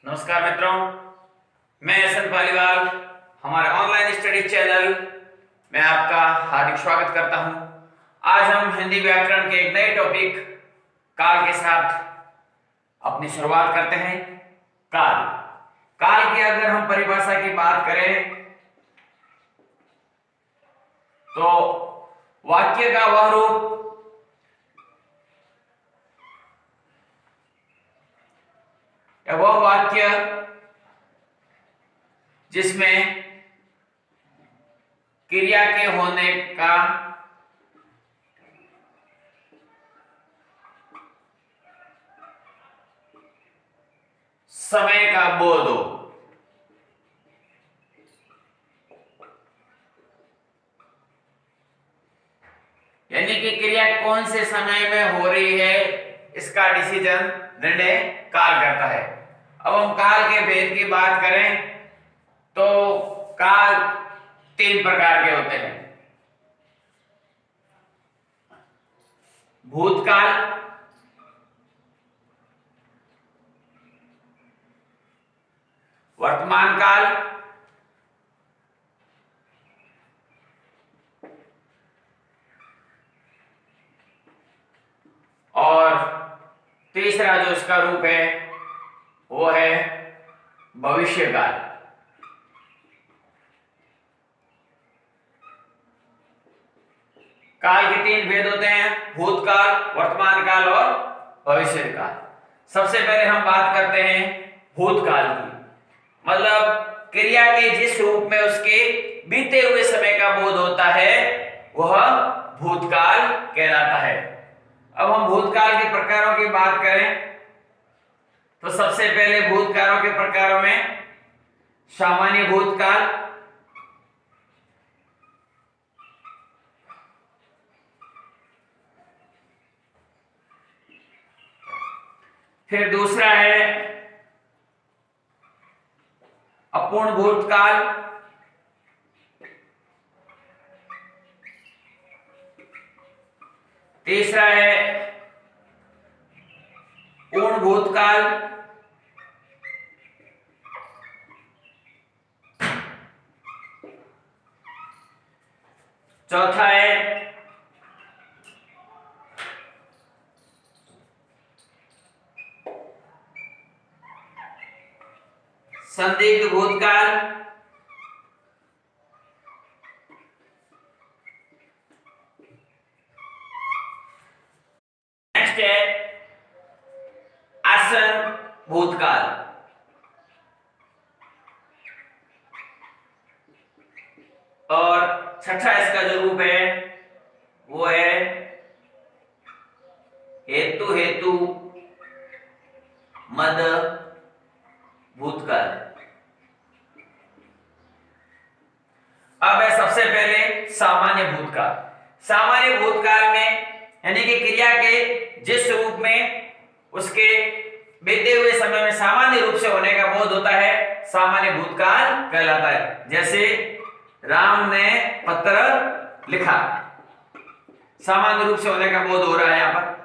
नमस्कार मित्रों, मैं एस एन पालीवाल हमारे ऑनलाइन स्टडी चैनल में आपका हार्दिक स्वागत करता हूं। आज हम हिंदी व्याकरण के एक नए टॉपिक काल के साथ अपनी शुरुआत करते हैं। काल काल की अगर हम परिभाषा की बात करें तो वाक्य का वह रूप या वह वाक्य जिसमें क्रिया के होने का समय का बोध हो। यानी कि क्रिया कौन से समय में हो रही है इसका डिसीजन निर्णय काल करता है। अब हम काल के भेद की बात करें तो काल तीन प्रकार के होते हैं। भूतकाल, वर्तमान काल और तीसरा जो इसका रूप है वो है भविष्यकाल। काल के तीन भेद होते हैं, भूतकाल, वर्तमान काल और भविष्यकाल। सबसे पहले हम बात करते हैं भूतकाल की, मतलब क्रिया के जिस रूप में उसके बीते हुए समय का बोध होता है वह भूतकाल कहलाता है। अब हम भूतकाल के प्रकारों की बात करें तो सबसे पहले भूतकालों के प्रकारों में सामान्य भूतकाल, फिर दूसरा है अपूर्ण भूतकाल, तीसरा है पूर्ण भूतकाल, चौथा है संदिग्ध भूतकाल, नेक्स्ट है आसन भूतकाल और छठा इसका जो रूप है वो है हेतु हेतु मद भूतकाल। अब है सबसे पहले सामान्य भूतकाल। सामान्य भूतकाल में यानी कि क्रिया के जिस रूप में उसके बीते हुए समय में सामान्य रूप से होने का बोध होता है सामान्य भूतकाल कहलाता है। जैसे राम ने पत्र लिखा, सामान्य रूप से होने का बोध हो रहा है यहां पर।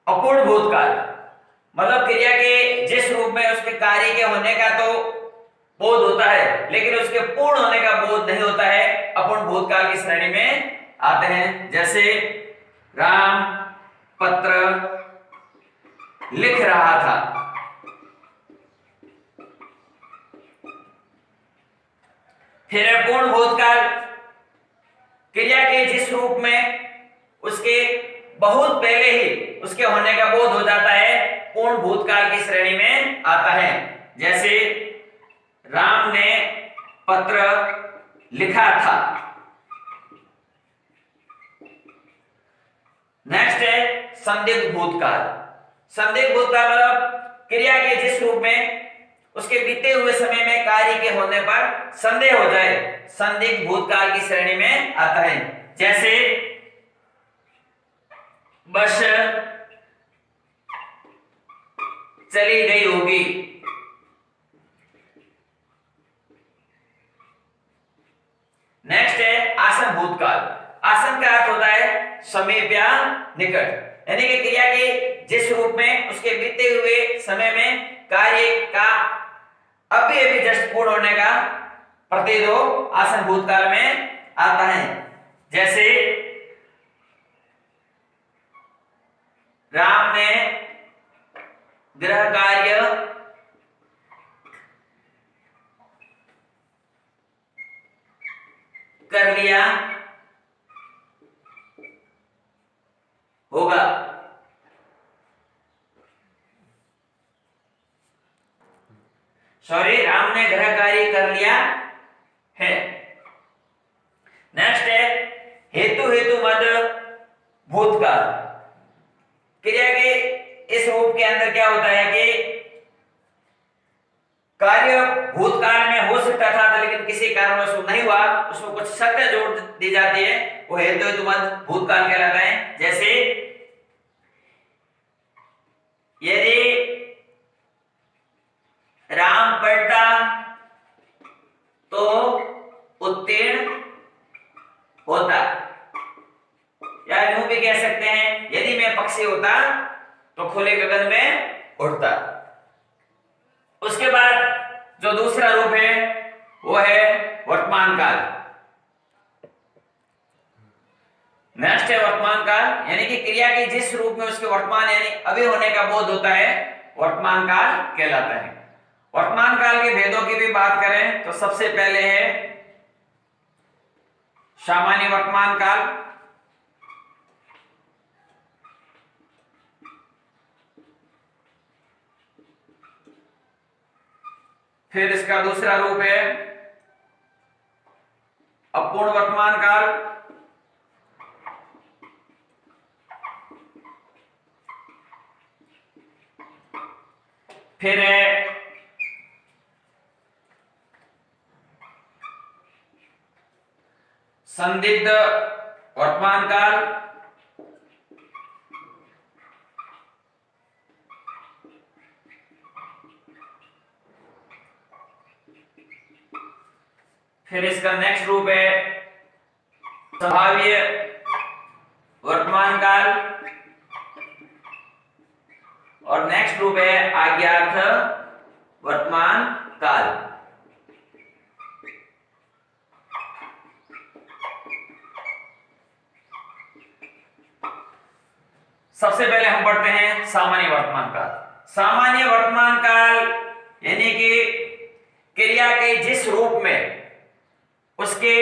अपूर्ण भूतकाल मतलब क्रिया के जिस रूप में उसके कार्य के होने का तो बोध होता है लेकिन उसके पूर्ण होने का बोध नहीं होता है, अपूर्ण भूतकाल की श्रेणी में आते हैं। जैसे राम पत्र लिख रहा था, फिर है पूर्ण भूतकाल, क्रिया के जिस रूप में उसके बहुत पहले ही उसके होने का बोध हो जाता है पूर्ण भूतकाल की श्रेणी में आता है। जैसे राम ने पत्र लिखा था। नेक्स्ट है संदिग्ध भूतकाल। संदिग्ध भूतकाल मतलब क्रिया के जिस रूप में उसके बीते हुए समय में कार्य के होने पर संदेह हो जाए, संदिग्ध भूतकाल की श्रेणी में आता है। जैसे बस चली गई होगी। नेक्स्ट है आसन भूतकाल। आसन का अर्थ होता है समीप या निकट, यानी कि क्रिया के जिस रूप में उसके बीते हुए समय में कार्य का अभी अभी जस्ट पूर्ण होने का प्रतीत हो आसन भूतकाल में आता है। जैसे राम ने गृह कार्य कर लिया होगा। सॉरी, राम ने गृह कार्य कर लिया है। नेक्स्ट है हेतु हेतु मद भूतकाल। क्रिया के इस रूप के अंदर क्या होता है कि कार्य भूतकाल में हो सकता था लेकिन किसी कारणवश नहीं हुआ, उसमें कुछ शर्तें जोड़ दी जाती है, वो हेतु हेतु मद भूतकाल कहलाता है। जैसे यदि राम पढ़ता तो उत्तीर्ण होता, या यूं भी कह सकते हैं यदि मैं पक्षी होता तो खुले गगन में उड़ता। उसके बाद जो दूसरा रूप है वो है वर्तमान काल। नेक्स्ट है वर्तमान काल, यानी कि क्रिया के जिस रूप में उसके वर्तमान यानी अभी होने का बोध होता है वर्तमान काल कहलाता है। वर्तमान काल के भेदों की भी बात करें तो सबसे पहले है सामान्य वर्तमान काल, फिर इसका दूसरा रूप है अपूर्ण वर्तमान काल, फिर है संदिग्ध वर्तमान काल, फिर इसका नेक्स्ट रूप है संभाव्य वर्तमान काल, और नेक्स्ट रूप है आज्ञार्थ वर्तमान काल। सबसे पहले हम पढ़ते हैं सामान्य वर्तमान काल। सामान्य वर्तमान काल यानी कि क्रिया के जिस रूप में उसके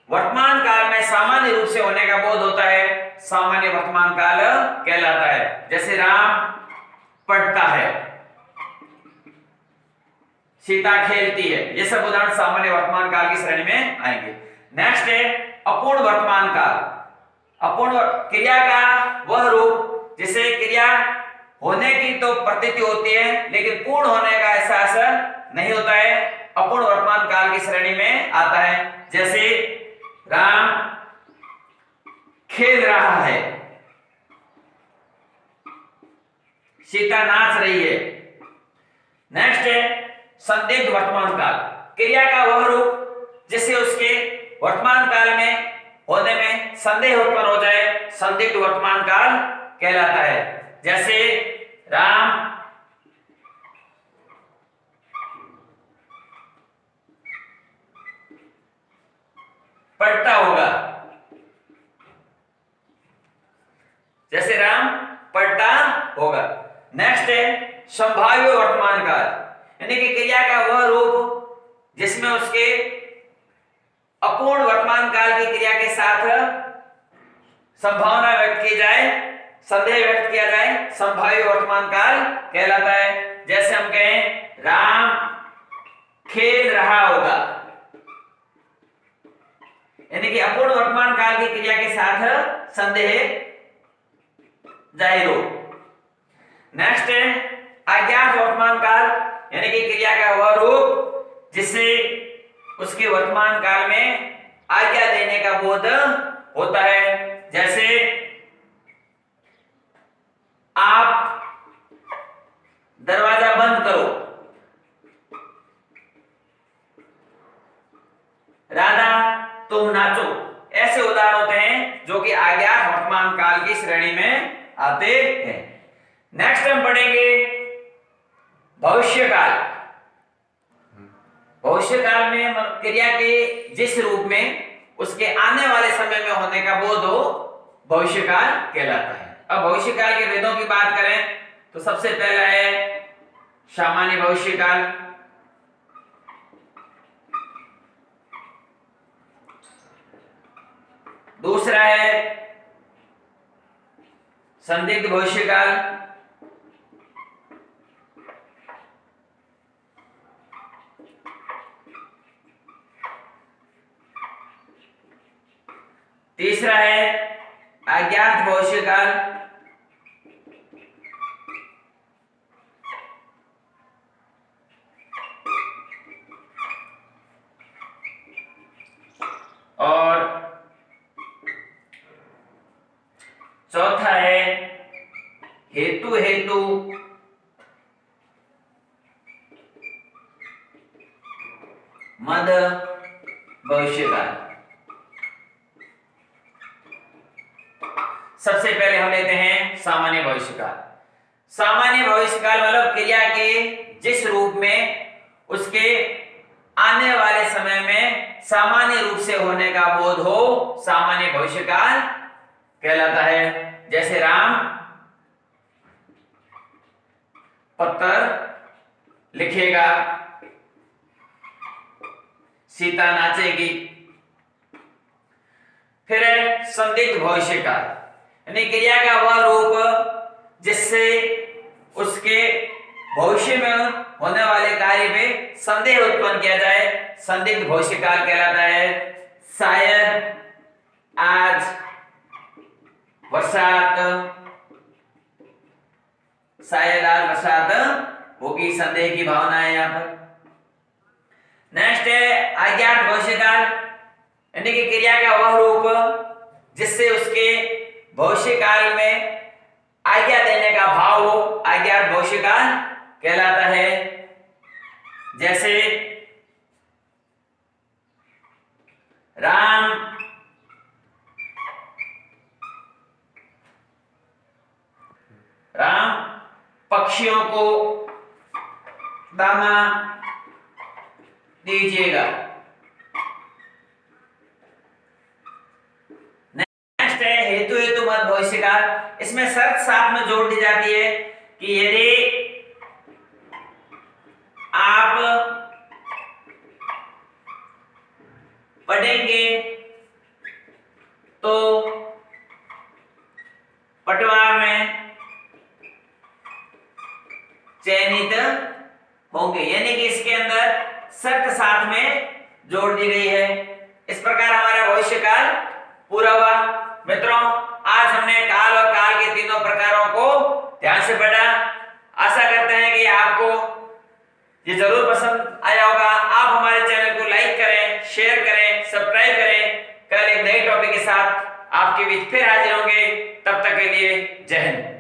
वर्तमान काल में सामान्य रूप से होने का बोध होता है सामान्य वर्तमान काल कहलाता है। जैसे राम पढ़ता है, सीता खेलती है, ये सब उदाहरण सामान्य वर्तमान काल की श्रेणी में आएंगे। नेक्स्ट है अपूर्ण वर्तमान काल। अपूर्ण क्रिया का वह रूप जिसे क्रिया होने की तो प्रतीति होती है लेकिन पूर्ण होने का एहसास नहीं होता है, अपूर्ण वर्तमान काल की श्रेणी में आता है। जैसे राम खेल रहा है, सीता नाच रही है। नेक्स्ट है संदिग्ध वर्तमान काल। क्रिया का वह रूप जिससे उसके वर्तमान काल में होने में संदेह उत्पन्न हो जाए, संदिग्ध वर्तमान काल कहलाता है। जैसे राम पढ़ता होगा, जैसे राम पढ़ता होगा। नेक्स्ट है संभाव्य वर्तमान काल, यानी कि क्रिया का वह रूप जिसमें उसके अपूर्ण वर्तमान काल की क्रिया के साथ संभावना व्यक्त की जाए, संदेह व्यक्त किया जाए, संभाव्य वर्तमान काल कहलाता है। जैसे हम कहें राम खेल रहा होगा, यानी कि अपूर्ण वर्तमान काल की क्रिया के साथ संदेह जाहिर हो। नेक्स्ट है अज्ञात वर्तमान काल, यानी कि क्रिया का वह रूप जिससे उसके वर्तमान काल में आज्ञा देने का बोध होता है। जैसे आप दरवाजा बंद करो, राधा तुम नाचो। ऐसे उदाहरण होते हैं जो कि अज्ञात वर्तमान काल की श्रेणी में आते हैं। नेक्स्ट हम पढ़ेंगे भविष्यकाल। भविष्यकाल में मतलब क्रिया के जिस रूप में उसके आने वाले समय में होने का बोध हो भविष्यकाल कहलाता है। अब भविष्यकाल के वेदों की बात करें तो सबसे पहला है सामान्य भविष्यकाल, दूसरा है संदिग्ध भविष्यकाल, तीसरा है अज्ञात भविष्यकाल, और चौथा है हेतु मद भविष्यकाल। सबसे पहले हम लेते हैं सामान्य भविष्यकाल। सामान्य भविष्यकाल मतलब क्रिया के जिस रूप में उसके आने वाले समय में सामान्य रूप से होने का बोध हो सामान्य भविष्यकाल कहलाता है। जैसे राम पत्र लिखेगा, सीता नाचेगी। फिर है संदिग्ध भविष्यकाल, यानी क्रिया का वह रूप जिससे उसके भविष्य में होने वाले कार्य में संदेह उत्पन्न किया जाए, संदिग्ध भविष्यकाल कहलाता है। शायद आज बरसात, शायद आज बरसात होगी, संदेह की भावना है यहाँ पर। नेक्स्ट है अज्ञात भविष्यकाल, यानी कि क्रिया का वह रूप जिससे उसके भविष्य काल में आज्ञा देने का भाव हो, अज्ञात भविष्यकाल कहलाता है। जैसे राम पक्षियों को दाना दीजिएगा। नेक्स्ट है हेतु मत भविष्यकाल, इसमें शर्त साथ में जोड़ दी जाती है कि यदि आप पढ़ेंगे तो पटवार में चयनित होंगे, यानी कि इसके अंदर शर्त साथ में जोड़ दी गई है। इस प्रकार हमारा भविष्यकाल पूरा हुआ। मित्रों, आज हमने काल और काल के तीनों प्रकारों को ध्यान से पढ़ा। आशा करते हैं कि आपको ये जरूर पसंद आया होगा। आप हमारे चैनल को लाइक करें, शेयर करें, सब्सक्राइब करें। कल एक नए टॉपिक के साथ आपके बीच फिर हाजिर होंगे। तब तक के लिए जय हिंद।